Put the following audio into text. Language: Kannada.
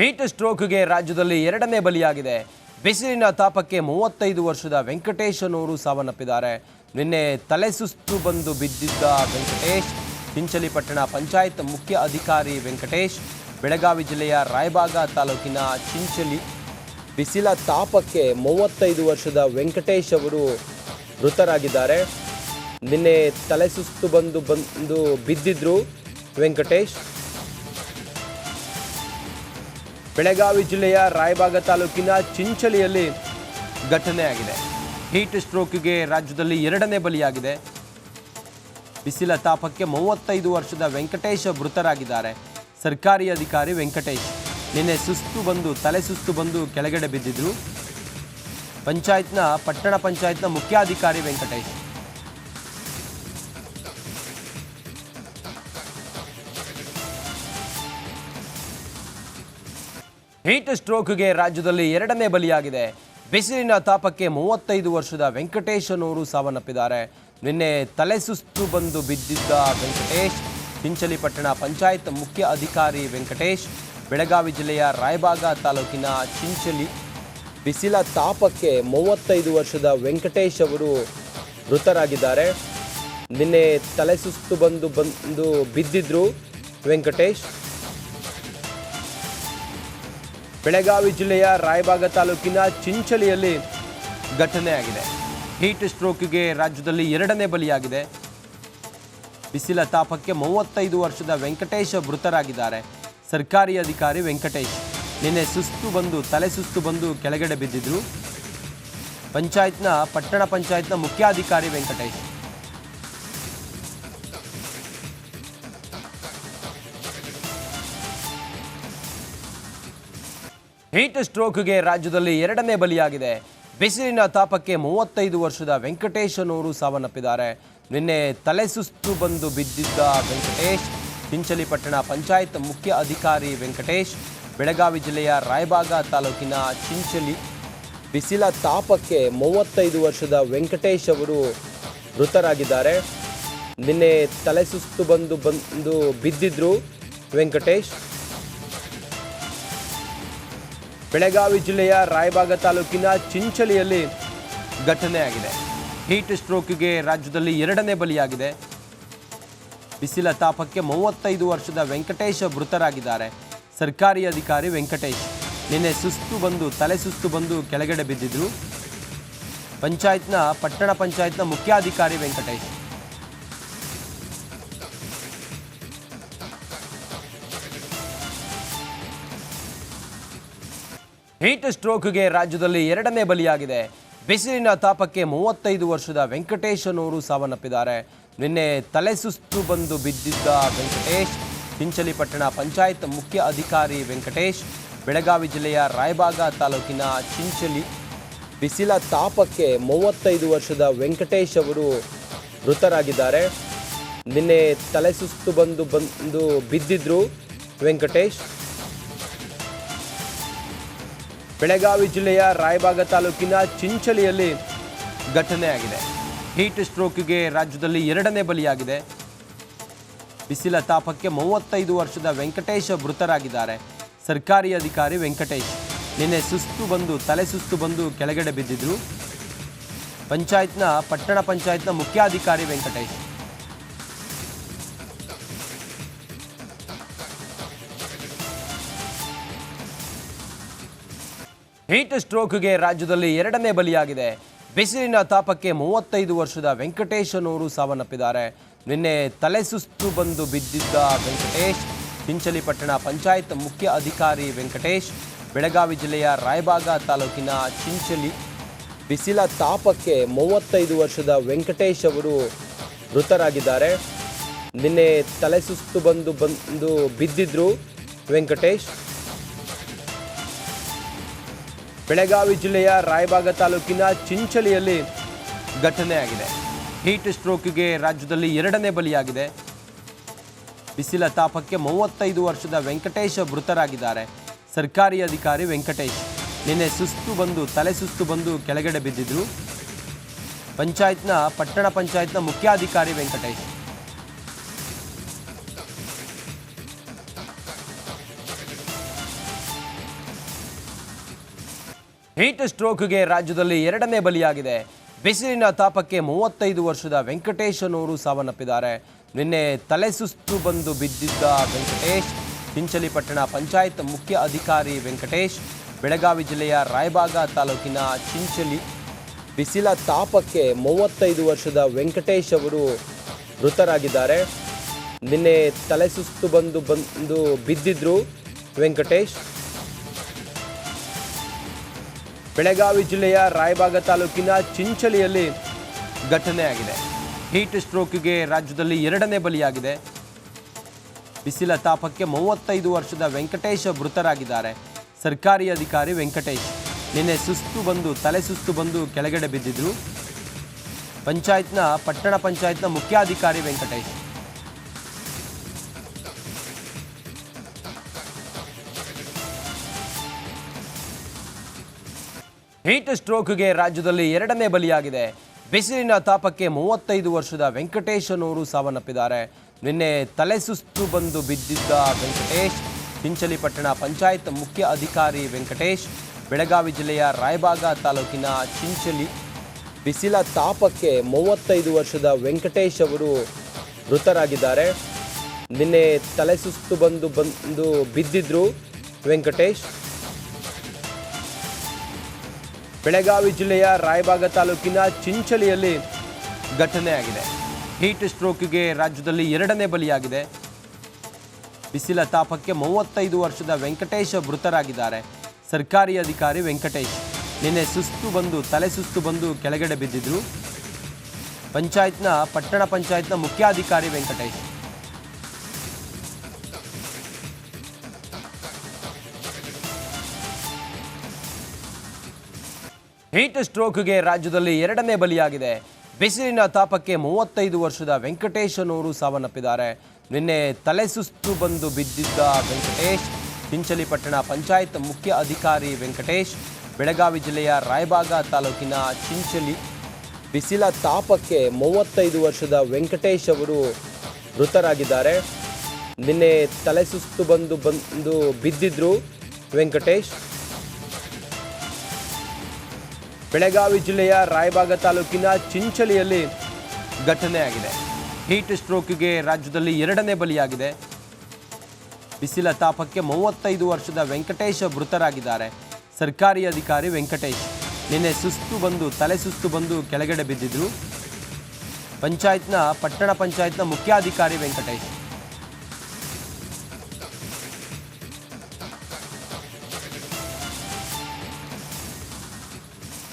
ಹೀಟ್ ಸ್ಟ್ರೋಕ್ಗೆ ರಾಜ್ಯದಲ್ಲಿ ಎರಡನೇ ಬಲಿಯಾಗಿದೆ. ಬಿಸಿಲಿನ ತಾಪಕ್ಕೆ 35 ವರ್ಷದ ವೆಂಕಟೇಶ್ ಅನ್ನೋರು ಸಾವನ್ನಪ್ಪಿದ್ದಾರೆ. ನಿನ್ನೆ ತಲೆ ಸುಸ್ತು ಬಂದು ಬಿದ್ದಿದ್ದ ವೆಂಕಟೇಶ್, ಚಿಂಚಲಿಪಟ್ಟಣ ಪಂಚಾಯತ್ ಮುಖ್ಯ ಅಧಿಕಾರಿ ವೆಂಕಟೇಶ್, ಬೆಳಗಾವಿ ಜಿಲ್ಲೆಯ ರಾಯಬಾಗ ತಾಲೂಕಿನ ಚಿಂಚಲಿ. ಬಿಸಿಲ ತಾಪಕ್ಕೆ 35 ವರ್ಷದ ವೆಂಕಟೇಶ್ ಅವರು ಮೃತರಾಗಿದ್ದಾರೆ. ನಿನ್ನೆ ತಲೆ ಸುಸ್ತು ಬಂದು ಬಿದ್ದಿದ್ರು ವೆಂಕಟೇಶ್. ಬೆಳಗಾವಿ ಜಿಲ್ಲೆಯ ರಾಯಬಾಗ ತಾಲೂಕಿನ ಚಿಂಚಲಿಯಲ್ಲಿ ಘಟನೆಯಾಗಿದೆ. ಹೀಟ್ ಸ್ಟ್ರೋಕ್ಗೆ ರಾಜ್ಯದಲ್ಲಿ ಎರಡನೇ ಬಲಿಯಾಗಿದೆ. ಬಿಸಿಲ ತಾಪಕ್ಕೆ 35 ವರ್ಷದ ವೆಂಕಟೇಶ್ ಮೃತರಾಗಿದ್ದಾರೆ. ಸರ್ಕಾರಿ ಅಧಿಕಾರಿ ವೆಂಕಟೇಶ್ ನಿನ್ನೆ ತಲೆ ಸುಸ್ತು ಬಂದು ಕೆಳಗಡೆ ಬಿದ್ದಿದ್ರು. ಪಟ್ಟಣ ಪಂಚಾಯತ್ನ ಮುಖ್ಯಾಧಿಕಾರಿ ವೆಂಕಟೇಶ್. ಹೀಟ್ ಸ್ಟ್ರೋಕ್ಗೆ ರಾಜ್ಯದಲ್ಲಿ ಎರಡನೇ ಬಲಿಯಾಗಿದೆ. ಬಿಸಿಲಿನ ತಾಪಕ್ಕೆ 35 ವರ್ಷದ ವೆಂಕಟೇಶ್ ಅನ್ನೋರು ಸಾವನ್ನಪ್ಪಿದ್ದಾರೆ. ನಿನ್ನೆ ತಲೆ ಸುಸ್ತು ಬಂದು ಬಿದ್ದಿದ್ದ ವೆಂಕಟೇಶ್, ಚಿಂಚಲಿಪಟ್ಟಣ ಪಂಚಾಯತ್ ಮುಖ್ಯ ಅಧಿಕಾರಿ ವೆಂಕಟೇಶ್, ಬೆಳಗಾವಿ ಜಿಲ್ಲೆಯ ರಾಯಬಾಗ ತಾಲೂಕಿನ ಚಿಂಚಲಿ. ಬಿಸಿಲ ತಾಪಕ್ಕೆ 35 ವರ್ಷದ ವೆಂಕಟೇಶ್ ಅವರು ಮೃತರಾಗಿದ್ದಾರೆ. ನಿನ್ನೆ ತಲೆ ಸುಸ್ತು ಬಂದು ಬಿದ್ದಿದ್ರು ವೆಂಕಟೇಶ್. ಬೆಳಗಾವಿ ಜಿಲ್ಲೆಯ ರಾಯಬಾಗ ತಾಲೂಕಿನ ಚಿಂಚಲಿಯಲ್ಲಿ ಘಟನೆಯಾಗಿದೆ. ಹೀಟ್ ಸ್ಟ್ರೋಕ್ಗೆ ರಾಜ್ಯದಲ್ಲಿ ಎರಡನೇ ಬಲಿಯಾಗಿದೆ. ಬಿಸಿಲ ತಾಪಕ್ಕೆ 35 ವರ್ಷದ ವೆಂಕಟೇಶ್ ಮೃತರಾಗಿದ್ದಾರೆ. ಸರ್ಕಾರಿ ಅಧಿಕಾರಿ ವೆಂಕಟೇಶ್ ನಿನ್ನೆ ತಲೆ ಸುಸ್ತು ಬಂದು ಕೆಳಗಡೆ ಬಿದ್ದಿದ್ರು. ಪಟ್ಟಣ ಪಂಚಾಯತ್ನ ಮುಖ್ಯಾಧಿಕಾರಿ ವೆಂಕಟೇಶ್. ಹೀಟ್ ಸ್ಟ್ರೋಕ್ಗೆ ರಾಜ್ಯದಲ್ಲಿ ಎರಡನೇ ಬಲಿಯಾಗಿದೆ. ಬಿಸಿಲಿನ ತಾಪಕ್ಕೆ 35 ವರ್ಷದ ವೆಂಕಟೇಶ್ ಅನ್ನೋರು ಸಾವನ್ನಪ್ಪಿದ್ದಾರೆ. ನಿನ್ನೆ ತಲೆ ಸುಸ್ತು ಬಂದು ಬಿದ್ದಿದ್ದ ವೆಂಕಟೇಶ್, ಚಿಂಚಲಿಪಟ್ಟಣ ಪಂಚಾಯತ್ ಮುಖ್ಯ ಅಧಿಕಾರಿ ವೆಂಕಟೇಶ್, ಬೆಳಗಾವಿ ಜಿಲ್ಲೆಯ ರಾಯಬಾಗ ತಾಲೂಕಿನ ಚಿಂಚಲಿ. ಬಿಸಿಲ ತಾಪಕ್ಕೆ 35 ವರ್ಷದ ವೆಂಕಟೇಶ್ ಅವರು ಮೃತರಾಗಿದ್ದಾರೆ. ನಿನ್ನೆ ತಲೆ ಸುಸ್ತು ಬಂದು ಬಿದ್ದಿದ್ರು ವೆಂಕಟೇಶ್. ಬೆಳಗಾವಿ ಜಿಲ್ಲೆಯ ರಾಯಬಾಗ ತಾಲೂಕಿನ ಚಿಂಚಲಿಯಲ್ಲಿ ಘಟನೆಯಾಗಿದೆ. ಹೀಟ್ ಸ್ಟ್ರೋಕ್ಗೆ ರಾಜ್ಯದಲ್ಲಿ ಎರಡನೇ ಬಲಿಯಾಗಿದೆ. ಬಿಸಿಲ ತಾಪಕ್ಕೆ 35 ವರ್ಷದ ವೆಂಕಟೇಶ್ ಮೃತರಾಗಿದ್ದಾರೆ. ಸರ್ಕಾರಿ ಅಧಿಕಾರಿ ವೆಂಕಟೇಶ್ ನಿನ್ನೆ ತಲೆ ಸುಸ್ತು ಬಂದು ಕೆಳಗಡೆ ಬಿದ್ದಿದ್ರು. ಪಟ್ಟಣ ಪಂಚಾಯತ್ನ ಮುಖ್ಯಾಧಿಕಾರಿ ವೆಂಕಟೇಶ್. ಹೀಟ್ ಸ್ಟ್ರೋಕ್ಗೆ ರಾಜ್ಯದಲ್ಲಿ ಎರಡನೇ ಬಲಿಯಾಗಿದೆ. ಬಿಸಿಲಿನ ತಾಪಕ್ಕೆ 35 ವರ್ಷದ ವೆಂಕಟೇಶ್ ಅನ್ನೋರು ಸಾವನ್ನಪ್ಪಿದ್ದಾರೆ. ನಿನ್ನೆ ತಲೆ ಸುಸ್ತು ಬಂದು ಬಿದ್ದಿದ್ದ ವೆಂಕಟೇಶ್, ಚಿಂಚಲಿಪಟ್ಟಣ ಪಂಚಾಯತ್ ಮುಖ್ಯ ಅಧಿಕಾರಿ ವೆಂಕಟೇಶ್, ಬೆಳಗಾವಿ ಜಿಲ್ಲೆಯ ರಾಯಬಾಗ ತಾಲೂಕಿನ ಚಿಂಚಲಿ. ಬಿಸಿಲ ತಾಪಕ್ಕೆ 35 ವರ್ಷದ ವೆಂಕಟೇಶ್ ಅವರು ಮೃತರಾಗಿದ್ದಾರೆ. ನಿನ್ನೆ ತಲೆ ಸುಸ್ತು ಬಂದು ಬಿದ್ದಿದ್ರು ವೆಂಕಟೇಶ್. ಬೆಳಗಾವಿ ಜಿಲ್ಲೆಯ ರಾಯಬಾಗ ತಾಲೂಕಿನ ಚಿಂಚಲಿಯಲ್ಲಿ ಘಟನೆಯಾಗಿದೆ. ಹೀಟ್ ಸ್ಟ್ರೋಕ್ಗೆ ರಾಜ್ಯದಲ್ಲಿ ಎರಡನೇ ಬಲಿಯಾಗಿದೆ. ಬಿಸಿಲ ತಾಪಕ್ಕೆ 35 ವರ್ಷದ ವೆಂಕಟೇಶ್ ಮೃತರಾಗಿದ್ದಾರೆ. ಸರ್ಕಾರಿ ಅಧಿಕಾರಿ ವೆಂಕಟೇಶ್ ನಿನ್ನೆ ತಲೆ ಸುಸ್ತು ಬಂದು ಕೆಳಗಡೆ ಬಿದ್ದಿದ್ರು. ಪಟ್ಟಣ ಪಂಚಾಯತ್ನ ಮುಖ್ಯಾಧಿಕಾರಿ ವೆಂಕಟೇಶ್. ಹೀಟ್ ಸ್ಟ್ರೋಕ್ಗೆ ರಾಜ್ಯದಲ್ಲಿ ಎರಡನೇ ಬಲಿಯಾಗಿದೆ. ಬಿಸಿಲಿನ ತಾಪಕ್ಕೆ 35 ವರ್ಷದ ವೆಂಕಟೇಶ್ ಅನ್ನೋರು ಸಾವನ್ನಪ್ಪಿದ್ದಾರೆ. ನಿನ್ನೆ ತಲೆ ಸುಸ್ತು ಬಂದು ಬಿದ್ದಿದ್ದ ವೆಂಕಟೇಶ್, ಚಿಂಚಲಿಪಟ್ಟಣ ಪಂಚಾಯತ್ ಮುಖ್ಯ ಅಧಿಕಾರಿ ವೆಂಕಟೇಶ್, ಬೆಳಗಾವಿ ಜಿಲ್ಲೆಯ ರಾಯಬಾಗ ತಾಲೂಕಿನ ಚಿಂಚಲಿ. ಬಿಸಿಲ ತಾಪಕ್ಕೆ 35 ವರ್ಷದ ವೆಂಕಟೇಶ್ ಅವರು ಮೃತರಾಗಿದ್ದಾರೆ. ನಿನ್ನೆ ತಲೆ ಸುಸ್ತು ಬಂದು ಬಿದ್ದಿದ್ರು ವೆಂಕಟೇಶ್. ಬೆಳಗಾವಿ ಜಿಲ್ಲೆಯ ರಾಯಬಾಗ ತಾಲೂಕಿನ ಚಿಂಚಲಿಯಲ್ಲಿ ಘಟನೆಯಾಗಿದೆ. ಹೀಟ್ ಸ್ಟ್ರೋಕ್ಗೆ ರಾಜ್ಯದಲ್ಲಿ ಎರಡನೇ ಬಲಿಯಾಗಿದೆ. ಬಿಸಿಲ ತಾಪಕ್ಕೆ 35 ವರ್ಷದ ವೆಂಕಟೇಶ್ ಮೃತರಾಗಿದ್ದಾರೆ. ಸರ್ಕಾರಿ ಅಧಿಕಾರಿ ವೆಂಕಟೇಶ್ ನಿನ್ನೆ ತಲೆ ಸುಸ್ತು ಬಂದು ಕೆಳಗಡೆ ಬಿದ್ದಿದ್ರು. ಪಟ್ಟಣ ಪಂಚಾಯತ್ನ ಮುಖ್ಯಾಧಿಕಾರಿ ವೆಂಕಟೇಶ್. ಹೀಟ್ ಸ್ಟ್ರೋಕ್ಗೆ ರಾಜ್ಯದಲ್ಲಿ ಎರಡನೇ ಬಲಿಯಾಗಿದೆ. ಬಿಸಿಲಿನ ತಾಪಕ್ಕೆ 35 ವರ್ಷದ ವೆಂಕಟೇಶ್ ಅನ್ನೋರು ಸಾವನ್ನಪ್ಪಿದ್ದಾರೆ. ನಿನ್ನೆ ತಲೆ ಸುಸ್ತು ಬಂದು ಬಿದ್ದಿದ್ದ ವೆಂಕಟೇಶ್, ಚಿಂಚಲಿಪಟ್ಟಣ ಪಂಚಾಯತ್ ಮುಖ್ಯ ಅಧಿಕಾರಿ ವೆಂಕಟೇಶ್, ಬೆಳಗಾವಿ ಜಿಲ್ಲೆಯ ರಾಯಬಾಗ ತಾಲೂಕಿನ ಚಿಂಚಲಿ. ಬಿಸಿಲ ತಾಪಕ್ಕೆ 35 ವರ್ಷದ ವೆಂಕಟೇಶ್ ಅವರು ಮೃತರಾಗಿದ್ದಾರೆ. ನಿನ್ನೆ ತಲೆ ಸುಸ್ತು ಬಂದು ಬಿದ್ದಿದ್ರು ವೆಂಕಟೇಶ್. ಬೆಳಗಾವಿ ಜಿಲ್ಲೆಯ ರಾಯಬಾಗ ತಾಲೂಕಿನ ಚಿಂಚಲಿಯಲ್ಲಿ ಘಟನೆಯಾಗಿದೆ. ಹೀಟ್ ಸ್ಟ್ರೋಕ್ಗೆ ರಾಜ್ಯದಲ್ಲಿ ಎರಡನೇ ಬಲಿಯಾಗಿದೆ. ಬಿಸಿಲ ತಾಪಕ್ಕೆ 35 ವರ್ಷದ ವೆಂಕಟೇಶ್ ಮೃತರಾಗಿದ್ದಾರೆ. ಸರ್ಕಾರಿ ಅಧಿಕಾರಿ ವೆಂಕಟೇಶ್ ನಿನ್ನೆ ತಲೆ ಸುಸ್ತು ಬಂದು ಕೆಳಗಡೆ ಬಿದ್ದಿದ್ರು. ಪಟ್ಟಣ ಪಂಚಾಯತ್ನ ಮುಖ್ಯಾಧಿಕಾರಿ ವೆಂಕಟೇಶ್. ಹೀಟ್ ಸ್ಟ್ರೋಕ್ಗೆ ರಾಜ್ಯದಲ್ಲಿ ಎರಡನೇ ಬಲಿಯಾಗಿದೆ. ಬಿಸಿಲಿನ ತಾಪಕ್ಕೆ 35 ವರ್ಷದ ವೆಂಕಟೇಶ್ ಅನ್ನೋರು ಸಾವನ್ನಪ್ಪಿದ್ದಾರೆ. ನಿನ್ನೆ ತಲೆ ಸುಸ್ತು ಬಂದು ಬಿದ್ದಿದ್ದ ವೆಂಕಟೇಶ್, ಚಿಂಚಲಿಪಟ್ಟಣ ಪಂಚಾಯತ್ ಮುಖ್ಯ ಅಧಿಕಾರಿ ವೆಂಕಟೇಶ್, ಬೆಳಗಾವಿ ಜಿಲ್ಲೆಯ ರಾಯಬಾಗ ತಾಲೂಕಿನ ಚಿಂಚಲಿ. ಬಿಸಿಲ ತಾಪಕ್ಕೆ 35 ವರ್ಷದ ವೆಂಕಟೇಶ್ ಅವರು ಮೃತರಾಗಿದ್ದಾರೆ. ನಿನ್ನೆ ತಲೆ ಸುಸ್ತು ಬಂದು ಬಿದ್ದಿದ್ರು ವೆಂಕಟೇಶ್. ಬೆಳಗಾವಿ ಜಿಲ್ಲೆಯ ರಾಯಬಾಗ ತಾಲೂಕಿನ ಚಿಂಚಲಿಯಲ್ಲಿ ಘಟನೆಯಾಗಿದೆ. ಹೀಟ್ ಸ್ಟ್ರೋಕ್ಗೆ ರಾಜ್ಯದಲ್ಲಿ ಎರಡನೇ ಬಲಿಯಾಗಿದೆ. ಬಿಸಿಲ ತಾಪಕ್ಕೆ 35 ವರ್ಷದ ವೆಂಕಟೇಶ್ ಮೃತರಾಗಿದ್ದಾರೆ. ಸರ್ಕಾರಿ ಅಧಿಕಾರಿ ವೆಂಕಟೇಶ್ ನಿನ್ನೆ ತಲೆ ಸುಸ್ತು ಬಂದು ಕೆಳಗಡೆ ಬಿದ್ದಿದ್ರು. ಪಟ್ಟಣ ಪಂಚಾಯತ್ನ ಮುಖ್ಯಾಧಿಕಾರಿ ವೆಂಕಟೇಶ್. ಹೀಟ್ ಸ್ಟ್ರೋಕ್ಗೆ ರಾಜ್ಯದಲ್ಲಿ ಎರಡನೇ ಬಲಿಯಾಗಿದೆ. ಬಿಸಿಲಿನ ತಾಪಕ್ಕೆ 35 ವರ್ಷದ ವೆಂಕಟೇಶ್ ಅನ್ನೋರು ಸಾವನ್ನಪ್ಪಿದ್ದಾರೆ. ನಿನ್ನೆ ತಲೆ ಸುಸ್ತು ಬಂದು ಬಿದ್ದಿದ್ದ ವೆಂಕಟೇಶ್, ಚಿಂಚಲಿಪಟ್ಟಣ ಪಂಚಾಯತ್ ಮುಖ್ಯ ಅಧಿಕಾರಿ ವೆಂಕಟೇಶ್, ಬೆಳಗಾವಿ ಜಿಲ್ಲೆಯ ರಾಯಬಾಗ ತಾಲೂಕಿನ ಚಿಂಚಲಿ. ಬಿಸಿಲ ತಾಪಕ್ಕೆ 35 ವರ್ಷದ ವೆಂಕಟೇಶ್ ಅವರು ಮೃತರಾಗಿದ್ದಾರೆ. ನಿನ್ನೆ ತಲೆ ಸುಸ್ತು ಬಂದು ಬಿದ್ದಿದ್ರು ವೆಂಕಟೇಶ್. ಬೆಳಗಾವಿ ಜಿಲ್ಲೆಯ ರಾಯಬಾಗ ತಾಲೂಕಿನ ಚಿಂಚಲಿಯಲ್ಲಿ ಘಟನೆಯಾಗಿದೆ. ಹೀಟ್ ಸ್ಟ್ರೋಕ್ಗೆ ರಾಜ್ಯದಲ್ಲಿ ಎರಡನೇ ಬಲಿಯಾಗಿದೆ. ಬಿಸಿಲ ತಾಪಕ್ಕೆ 35 ವರ್ಷದ ವೆಂಕಟೇಶ್ ಮೃತರಾಗಿದ್ದಾರೆ. ಸರ್ಕಾರಿ ಅಧಿಕಾರಿ ವೆಂಕಟೇಶ್ ನಿನ್ನೆ ತಲೆ ಸುಸ್ತು ಬಂದು ಕೆಳಗಡೆ ಬಿದ್ದಿದ್ರು. ಪಟ್ಟಣ ಪಂಚಾಯತ್ನ ಮುಖ್ಯಾಧಿಕಾರಿ ವೆಂಕಟೇಶ್.